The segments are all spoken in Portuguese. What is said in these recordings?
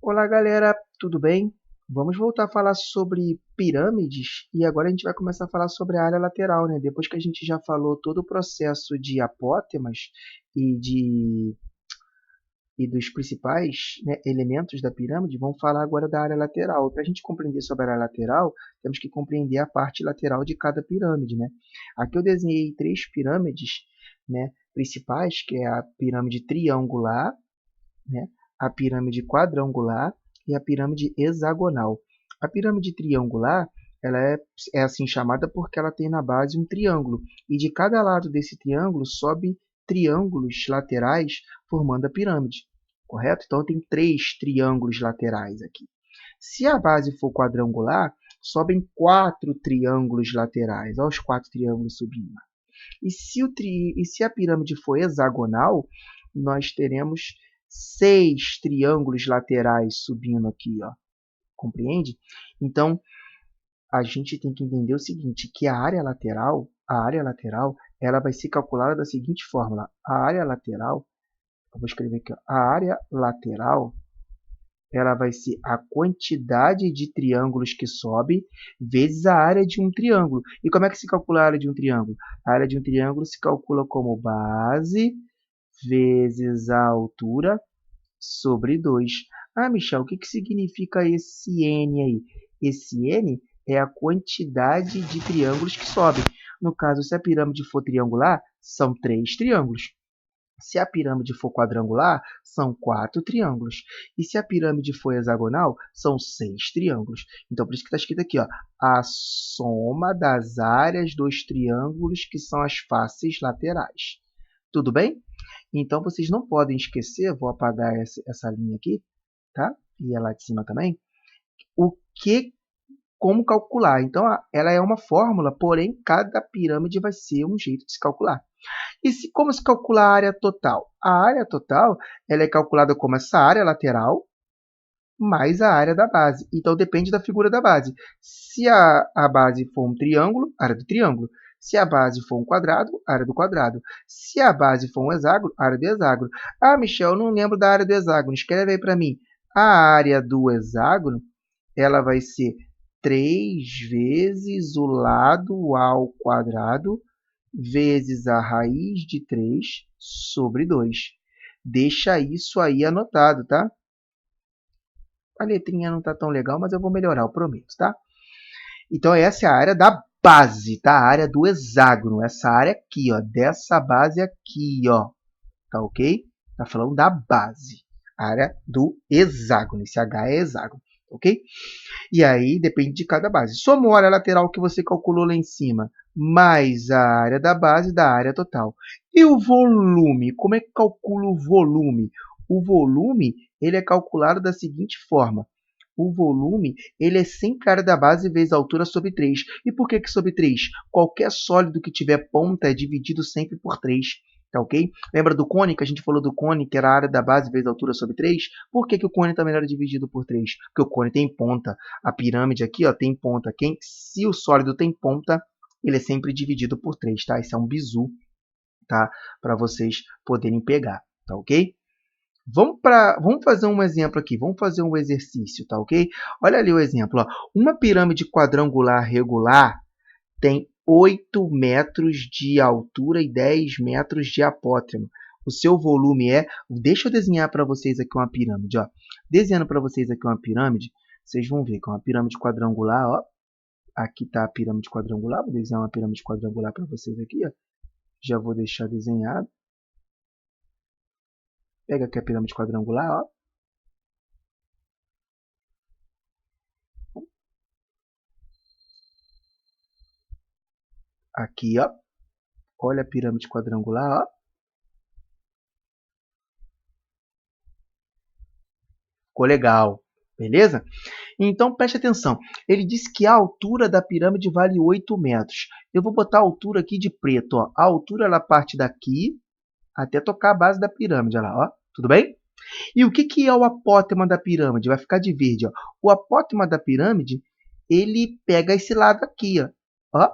Olá, galera, tudo bem? Vamos voltar a falar sobre pirâmides e agora a gente vai começar a falar sobre a área lateral, né? Depois que a gente já falou todo o processo de apótemas e de e dos principais, né, elementos da pirâmide, vamos falar agora da área lateral. Para a gente compreender sobre a área lateral, temos que compreender a parte lateral de cada pirâmide, né? Aqui eu desenhei três pirâmides, né, principais, que é a pirâmide triangular, né, a pirâmide quadrangular e a pirâmide hexagonal. A pirâmide triangular ela é assim chamada porque ela tem na base um triângulo e de cada lado desse triângulo sobe triângulos laterais formando a pirâmide, correto? Então tem três triângulos laterais aqui. Se a base for quadrangular, sobem quatro triângulos laterais. Olha os quatro triângulos subindo. E se a pirâmide for hexagonal, nós teremos seis triângulos laterais subindo aqui, ó. Compreende? Então, a gente tem que entender o seguinte, que a área lateral, ela vai ser calculada da seguinte fórmula. A área lateral, eu vou escrever aqui, ó, a área lateral, ela vai ser a quantidade de triângulos que sobe vezes a área de um triângulo. E como é que se calcula a área de um triângulo? A área de um triângulo se calcula como base vezes a altura sobre 2. Ah, Michel, o que significa esse N aí? Esse N é a quantidade de triângulos que sobem. No caso, se a pirâmide for triangular, são 3 triângulos. Se a pirâmide for quadrangular, são 4 triângulos. E se a pirâmide for hexagonal, são 6 triângulos. Então, por isso que está escrito aqui, ó, a soma das áreas dos triângulos que são as faces laterais. Tudo bem? Então, vocês não podem esquecer, vou apagar essa linha aqui, tá? E a lá de cima também, o que, como calcular. Então, ela é uma fórmula, porém, cada pirâmide vai ser um jeito de se calcular. E como se calcula a área total? A área total ela é calculada como essa área lateral mais a área da base. Então, depende da figura da base. Se a base for um triângulo, área do triângulo. Se a base for um quadrado, área do quadrado. Se a base for um hexágono, área do hexágono. Ah, Michel, eu não lembro da área do hexágono. Escreve aí para mim. A área do hexágono ela vai ser 3 vezes o lado ao quadrado vezes a raiz de 3 sobre 2. Deixa isso aí anotado, tá? A letrinha não está tão legal, mas eu vou melhorar, eu prometo, tá? Então, essa é a área da base, tá? A área do hexágono. Essa área aqui, ó. Dessa base aqui, ó. Tá ok? Tá falando da base. A área do hexágono. Esse H é hexágono, ok? E aí, depende de cada base. Soma a área lateral que você calculou lá em cima, mais a área da base da área total. E o volume? Como é que calcula o volume? O volume ele é calculado da seguinte forma. O volume ele é sempre a área da base vezes a altura sobre 3. E por que sobre 3? Qualquer sólido que tiver ponta é dividido sempre por 3. Tá ok? Lembra do cone, que a gente falou do cone, que era a área da base vezes a altura sobre 3? Por que o cone também era dividido por 3? Porque o cone tem ponta. A pirâmide aqui ó, tem ponta. Se o sólido tem ponta, ele é sempre dividido por 3. Tá? Esse é um bizu, tá? Para vocês poderem pegar. Tá ok? Vamos fazer um exemplo aqui, vamos fazer um exercício, tá ok? Olha ali o exemplo. Ó. Uma pirâmide quadrangular regular tem 8 metros de altura e 10 metros de apótema. O seu volume é... Deixa eu desenhar para vocês aqui uma pirâmide. Ó. Desenhando para vocês aqui uma pirâmide, vocês vão ver que é uma pirâmide quadrangular. Ó. Aqui está a pirâmide quadrangular. Vou desenhar uma pirâmide quadrangular para vocês aqui. Ó. Já vou deixar desenhado. Pega aqui a pirâmide quadrangular. Ó. Aqui, ó. Olha a pirâmide quadrangular. Ó. Ficou legal. Beleza? Então, preste atenção. Ele disse que a altura da pirâmide vale 8 metros. Eu vou botar a altura aqui de preto. Ó. A altura ela parte daqui até tocar a base da pirâmide. Olha lá, ó. Tudo bem? E o que é o apótema da pirâmide? Vai ficar de verde. Ó. O apótema da pirâmide, ele pega esse lado aqui. Ó. Ó.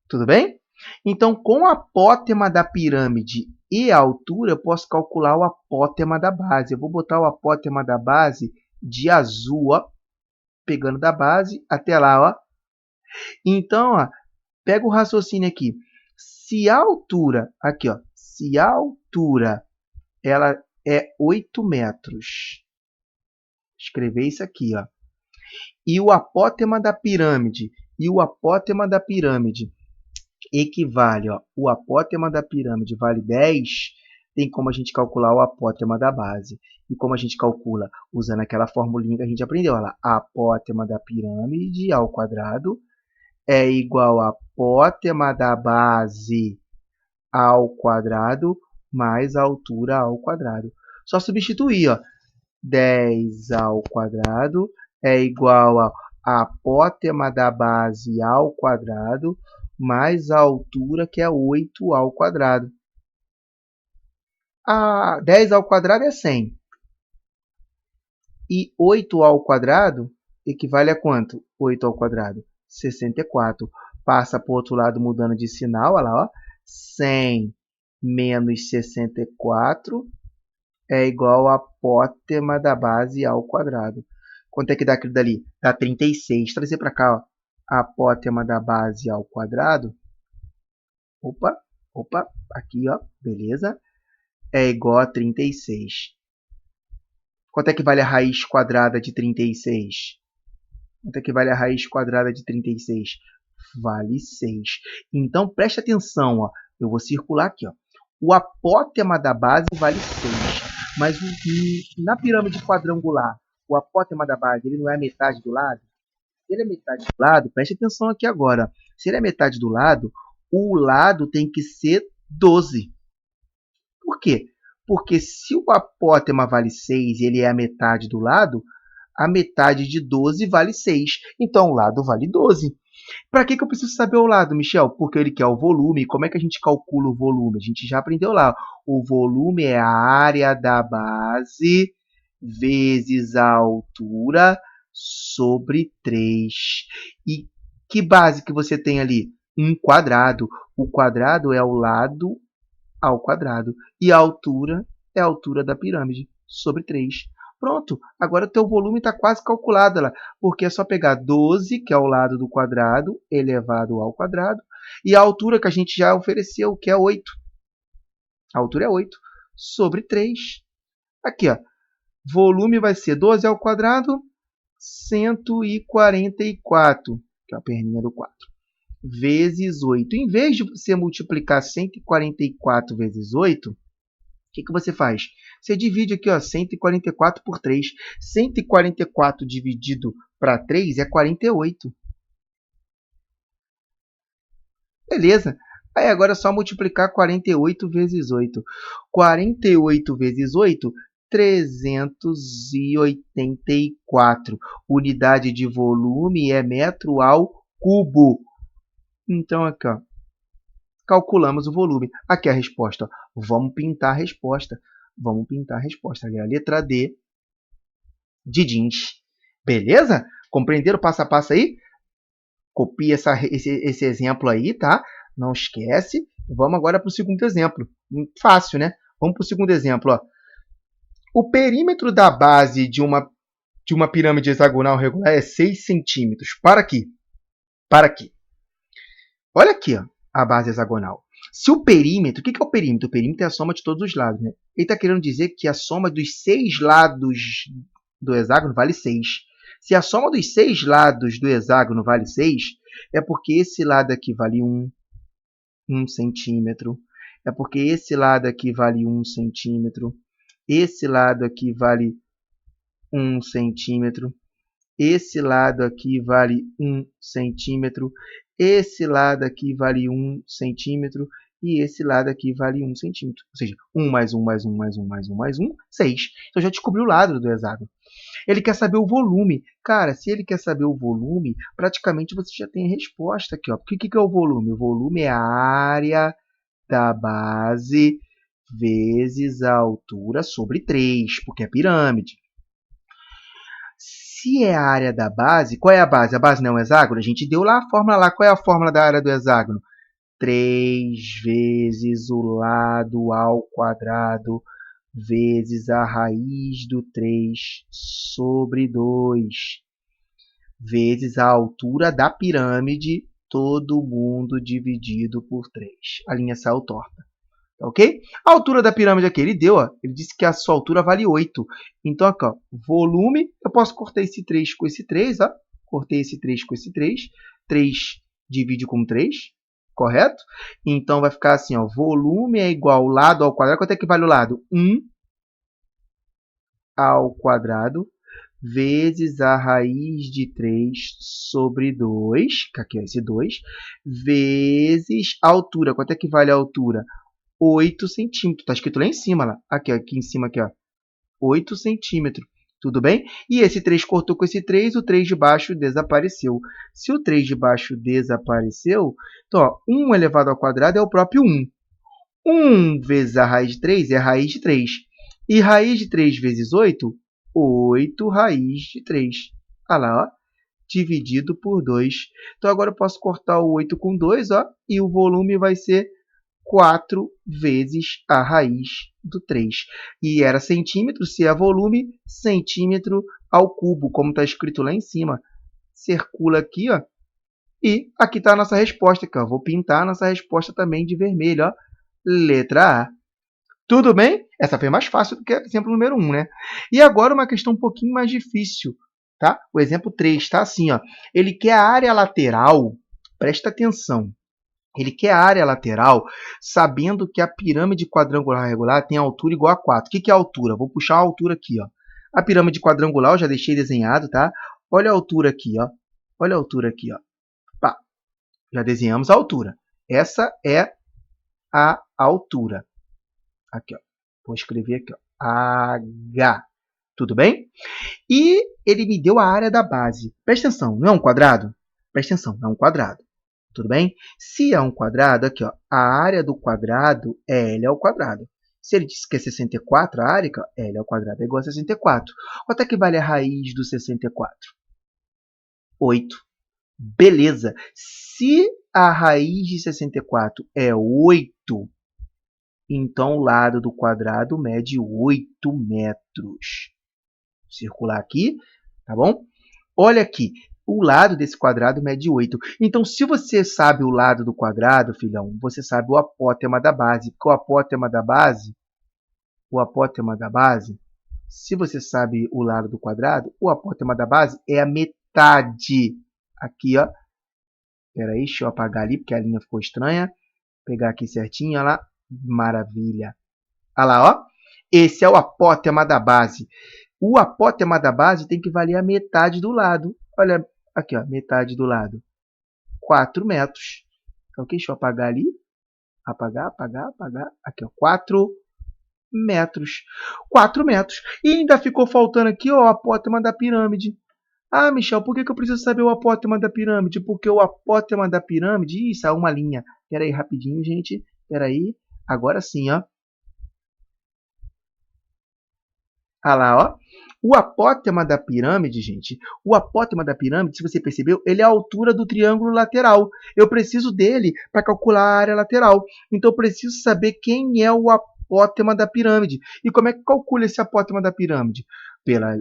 Tudo bem? Então, com o apótema da pirâmide E a altura, eu posso calcular o apótema da base. Eu vou botar o apótema da base de azul, ó, pegando da base até lá, ó. Então, ó, pega o raciocínio aqui. Se a altura, aqui, ó, se a altura ela é 8 metros, escrever isso aqui, ó. E o apótema da pirâmide, equivale, ó, o apótema da pirâmide vale 10, tem como a gente calcular o apótema da base. E como a gente calcula? Usando aquela formulinha que a gente aprendeu, olha lá, a apótema da pirâmide ao quadrado é igual a apótema da base ao quadrado mais a altura ao quadrado. Só substituir, ó, 10 ao quadrado é igual a apótema da base ao quadrado mais a altura, que é 8 ao quadrado. 10 ao quadrado é 100. E 8 ao quadrado equivale a quanto? 8 ao quadrado? 64. Passa para o outro lado mudando de sinal, olha lá, ó. 100 menos 64 é igual a apótema da base ao quadrado. Quanto é que dá aquilo dali? Dá 36. Trazer para cá, ó, a apótema da base ao quadrado. Opa, aqui, ó, beleza. É igual a 36. Quanto é que vale a raiz quadrada de 36? Quanto é que vale a raiz quadrada de 36? Vale 6. Então, preste atenção, ó. Eu vou circular aqui, ó. O apótema da base vale 6. Mas na pirâmide quadrangular, o apótema da base ele não é a metade do lado? Se ele é metade do lado, preste atenção aqui agora. Se ele é metade do lado, o lado tem que ser 12. Por quê? Porque se o apótema vale 6 e ele é a metade do lado, a metade de 12 vale 6. Então, o lado vale 12. Para que eu preciso saber o lado, Michel? Porque ele quer o volume. Como é que a gente calcula o volume? A gente já aprendeu lá. O volume é a área da base vezes a altura sobre 3. E que base que você tem ali? Um quadrado. O quadrado é o lado ao quadrado. E a altura é a altura da pirâmide sobre 3. Pronto, agora o teu volume está quase calculado lá, porque é só pegar 12, que é o lado do quadrado, elevado ao quadrado, e a altura que a gente já ofereceu, que é 8. A altura é 8 sobre 3. Aqui, ó, volume vai ser 12 ao quadrado, 144, que é a perninha do 4, vezes 8. Em vez de você multiplicar 144 vezes 8, o que você faz? Você divide aqui, ó, 144 por 3. 144 dividido para 3 é 48. Beleza. Aí agora é só multiplicar 48 vezes 8. 48 vezes 8, 384. Unidade de volume é metro ao cubo. Então, aqui, ó, calculamos o volume. Aqui é a resposta. Ó. Vamos pintar a resposta. Vamos pintar a resposta. A letra D de jeans. Beleza? Compreenderam o passo a passo aí? Copia esse exemplo aí, tá? Não esquece. Vamos agora para o segundo exemplo. Fácil, né? Vamos para o segundo exemplo. Ó. O perímetro da base de uma pirâmide hexagonal regular é 6 centímetros. Para aqui. Para aqui. Olha aqui, ó, a base hexagonal. Se o perímetro, o que é o perímetro? O perímetro é a soma de todos os lados. Né? Ele está querendo dizer que a soma dos 6 lados do hexágono vale 6. Se a soma dos 6 lados do hexágono vale 6, é porque esse lado aqui vale 1 centímetro. É porque esse lado aqui vale 1 centímetro. Esse lado aqui vale 1 centímetro. Esse lado aqui vale 1 centímetro. Esse lado aqui vale 1 centímetro. E esse lado aqui vale 1 centímetro. Ou seja, 1 mais 1 mais 1 mais 1 mais 1 mais 1, 6. Então, já descobriu o lado do hexágono. Ele quer saber o volume. Cara, se ele quer saber o volume, praticamente você já tem a resposta aqui. Ó. O que é o volume? O volume é a área da base vezes a altura sobre 3, porque é pirâmide. Se é a área da base, qual é a base? A base não é um hexágono? A gente deu lá a fórmula lá. Qual é a fórmula da área do hexágono? 3 vezes o lado ao quadrado vezes a raiz do 3 sobre 2, vezes a altura da pirâmide, todo mundo dividido por 3. A linha saiu torta. Ok? A altura da pirâmide aqui, ele deu, ó, ele disse que a sua altura vale 8. Então, aqui, ó, volume, eu posso cortar esse 3 com esse 3, ó. Cortei esse 3 com esse 3. 3 divide com 3, correto? Então, vai ficar assim, ó, volume é igual ao lado ao quadrado. Quanto é que vale o lado? 1 ao quadrado vezes a raiz de 3 sobre 2, que aqui é esse 2, vezes a altura. Quanto é que vale a altura? 8 centímetros. Está escrito lá em cima. Lá. Aqui em cima, aqui, ó. 8 centímetros. Tudo bem? E esse 3 cortou com esse 3, o 3 de baixo desapareceu. Se o 3 de baixo desapareceu, então, ó, 1 elevado ao quadrado é o próprio 1. 1 vezes a raiz de 3 é a raiz de 3. E raiz de 3 vezes 8? 8 raiz de 3. Olha lá, ó. Dividido por 2. Então, agora eu posso cortar o 8 com 2, ó, e o volume vai ser 4 vezes a raiz do 3. E era centímetro, se é volume, centímetro ao cubo, como está escrito lá em cima. Circula aqui, ó. E aqui está a nossa resposta. Aqui, ó. Vou pintar a nossa resposta também de vermelho. Ó. Letra A. Tudo bem? Essa foi mais fácil do que o exemplo número 1, né? E agora uma questão um pouquinho mais difícil. Tá? O exemplo 3 está assim. Ó. Ele quer a área lateral. Presta atenção. Ele quer a área lateral, sabendo que a pirâmide quadrangular regular tem altura igual a 4. O que é a altura? Vou puxar a altura aqui. Ó. A pirâmide quadrangular eu já deixei desenhado, tá? Olha a altura aqui, ó. Olha a altura aqui, ó. Pá. Já desenhamos a altura. Essa é a altura. Aqui, ó. Vou escrever aqui, ó. H. Tudo bem? E ele me deu a área da base. Presta atenção, não é um quadrado? Presta atenção, é um quadrado. Tudo bem? Se é um quadrado, aqui, ó, a área do quadrado é L ao quadrado. Se ele disse que é 64, a área, aqui, ó, L ao quadrado é igual a 64. Quanto é que vale a raiz do 64? 8. Beleza. Se a raiz de 64 é 8, então o lado do quadrado mede 8 metros. Circular aqui, tá bom? Olha aqui, o lado desse quadrado mede 8. Então, se você sabe o lado do quadrado, filhão, você sabe o apótema da base. Porque o apótema da base, se você sabe o lado do quadrado, o apótema da base é a metade. Aqui, ó. Espera aí, deixa eu apagar ali, porque a linha ficou estranha. Vou pegar aqui certinho, olha lá. Maravilha. Olha lá, ó. Esse é o apótema da base. O apótema da base tem que valer a metade do lado. Olha aqui, ó, metade do lado. 4 metros. Ok? Deixa eu apagar ali. Apagar, apagar, apagar. Aqui, ó, 4 metros. 4 metros. E ainda ficou faltando aqui, ó, o apótema da pirâmide. Ah, Michel, por que eu preciso saber o apótema da pirâmide? Porque o apótema da pirâmide... Ih, saiu uma linha. Espera aí, rapidinho, gente. Espera aí. Agora sim, ó. Ah lá, ó. O apótema da pirâmide, gente, o apótema da pirâmide, se você percebeu, ele é a altura do triângulo lateral. Eu preciso dele para calcular a área lateral. Então, eu preciso saber quem é o apótema da pirâmide. E como é que calcula esse apótema da pirâmide? Pela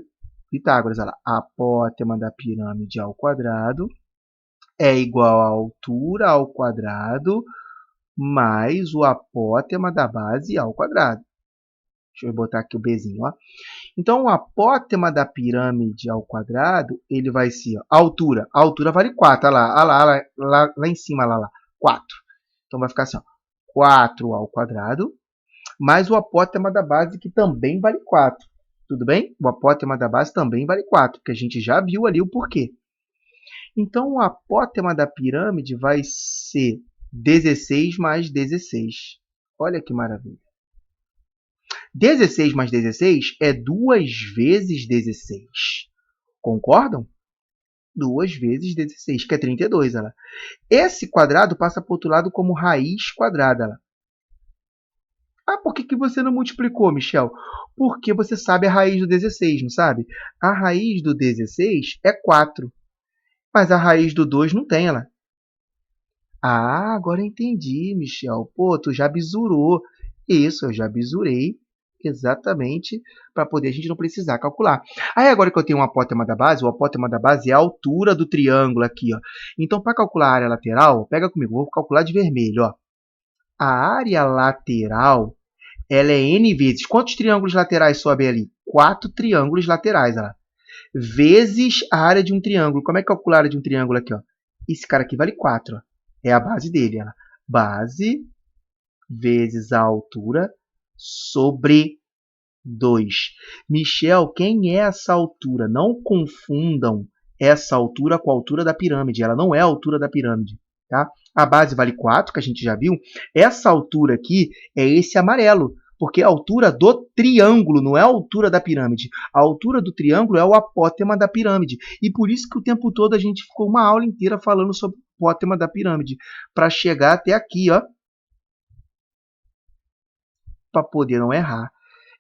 Pitágoras, olha lá. A apótema da pirâmide ao quadrado é igual à altura ao quadrado mais o apótema da base ao quadrado. Deixa eu botar aqui o Bzinho, ó. Então, o apótema da pirâmide ao quadrado, ele vai ser, ó, a altura. A altura vale 4, olha lá em cima, lá, 4. Então, vai ficar assim, ó, 4 ao quadrado, mais o apótema da base, que também vale 4. Tudo bem? O apótema da base também vale 4, porque a gente já viu ali o porquê. Então, o apótema da pirâmide vai ser 16 mais 16. Olha que maravilha. 16 mais 16 é 2 vezes 16. Concordam? 2 vezes 16, que é 32. Olha lá. Esse quadrado passa para o outro lado como raiz quadrada. Olha lá. Ah, por que você não multiplicou, Michel? Porque você sabe a raiz do 16, não sabe? A raiz do 16 é 4. Mas a raiz do 2 não tem, ela. Ah, agora eu entendi, Michel. Pô, tu já bisurou. Isso, eu já bisurei exatamente para poder a gente não precisar calcular. Aí agora que eu tenho um apótema da base, o apótema da base é a altura do triângulo aqui, ó. Então, para calcular a área lateral, pega comigo, vou calcular de vermelho, ó. A área lateral, ela é n vezes. Quantos triângulos laterais sobem ali? 4 triângulos laterais, ó. Vezes a área de um triângulo. Como é que calcula a área de um triângulo aqui, ó? Esse cara aqui vale 4, ó. É a base dele, ó. Base vezes a altura sobre 2. Michel, quem é essa altura? Não confundam essa altura com a altura da pirâmide. Ela não é a altura da pirâmide, tá? A base vale 4, que a gente já viu. Essa altura aqui é esse amarelo, porque é a altura do triângulo, não é a altura da pirâmide. A altura do triângulo é o apótema da pirâmide. E por isso que o tempo todo a gente ficou uma aula inteira falando sobre o apótema da pirâmide, para chegar até aqui, ó, para poder não errar.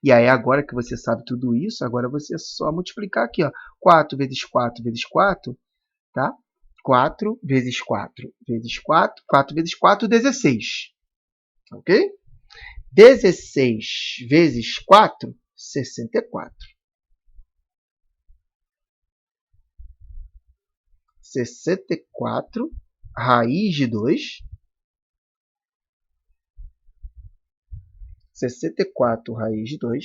E aí, agora que você sabe tudo isso, agora você é só multiplicar aqui, ó. 4 vezes 4 vezes 4, tá? 4 vezes 4 vezes 4, 4 vezes 4, 16. Ok? 16 vezes 4, 64. 64 raiz de 2. 64 raiz de 2.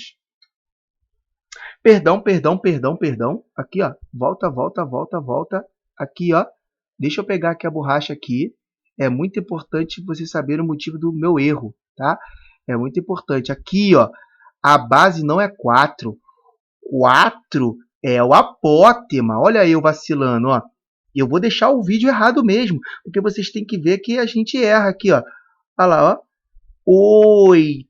Perdão, perdão, perdão, perdão. Aqui, ó. Volta, volta, volta, volta. Aqui, ó. Deixa eu pegar aqui a borracha aqui. É muito importante você saber o motivo do meu erro, tá? É muito importante. Aqui, ó. A base não é 4. 4 é o apótema. Olha eu vacilando, ó. Eu vou deixar o vídeo errado mesmo, porque vocês têm que ver que a gente erra aqui, ó. Olha lá, ó. 8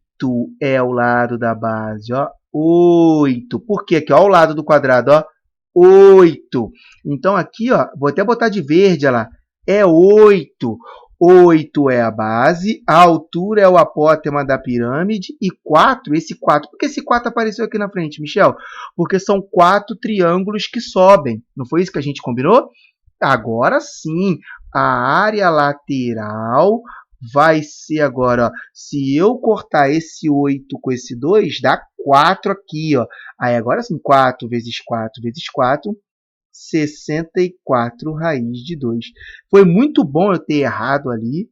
é o lado da base, ó. 8. Por quê? Aqui, ó, o lado do quadrado, ó. 8. Então, aqui, ó, vou até botar de verde, olha lá. É 8. 8 é a base, a altura é o apótema da pirâmide e 4, esse 4. Por que esse 4 apareceu aqui na frente, Michel? Porque são 4 triângulos que sobem. Não foi isso que a gente combinou? Agora sim, a área lateral vai ser agora, ó, se eu cortar esse 8 com esse 2, dá 4 aqui, ó. Aí agora sim, 4 vezes 4 vezes 4, 64 raiz de 2. Foi muito bom eu ter errado ali,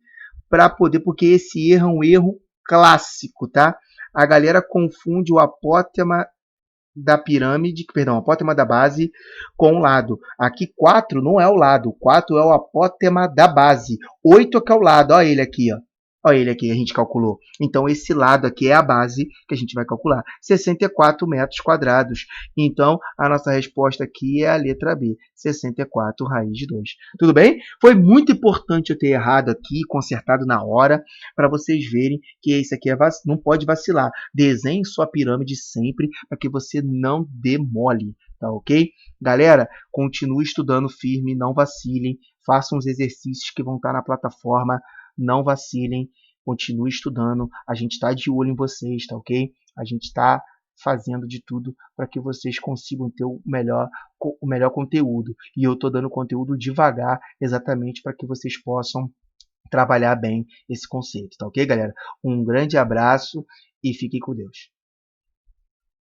para poder, porque esse erro é um erro clássico, tá? A galera confunde o apótema da pirâmide, perdão, apótema da base com o lado. Aqui 4 não é o lado, 4 é o apótema da base. 8 é que é o lado, olha ele aqui, ó. Olha ele aqui, a gente calculou. Então, esse lado aqui é a base que a gente vai calcular. 64 metros quadrados. Então, a nossa resposta aqui é a letra B. 64 raiz de 2. Tudo bem? Foi muito importante eu ter errado aqui, consertado na hora, para vocês verem que isso aqui não pode vacilar. Desenhe sua pirâmide sempre para que você não dê mole, tá ok? Galera, continue estudando firme, não vacilem, façam os exercícios que vão estar na plataforma, não vacilem, continue estudando, a gente está de olho em vocês, tá ok? A gente está fazendo de tudo para que vocês consigam ter o melhor conteúdo. E eu estou dando conteúdo devagar, exatamente para que vocês possam trabalhar bem esse conceito, tá ok, galera? Um grande abraço e fiquem com Deus.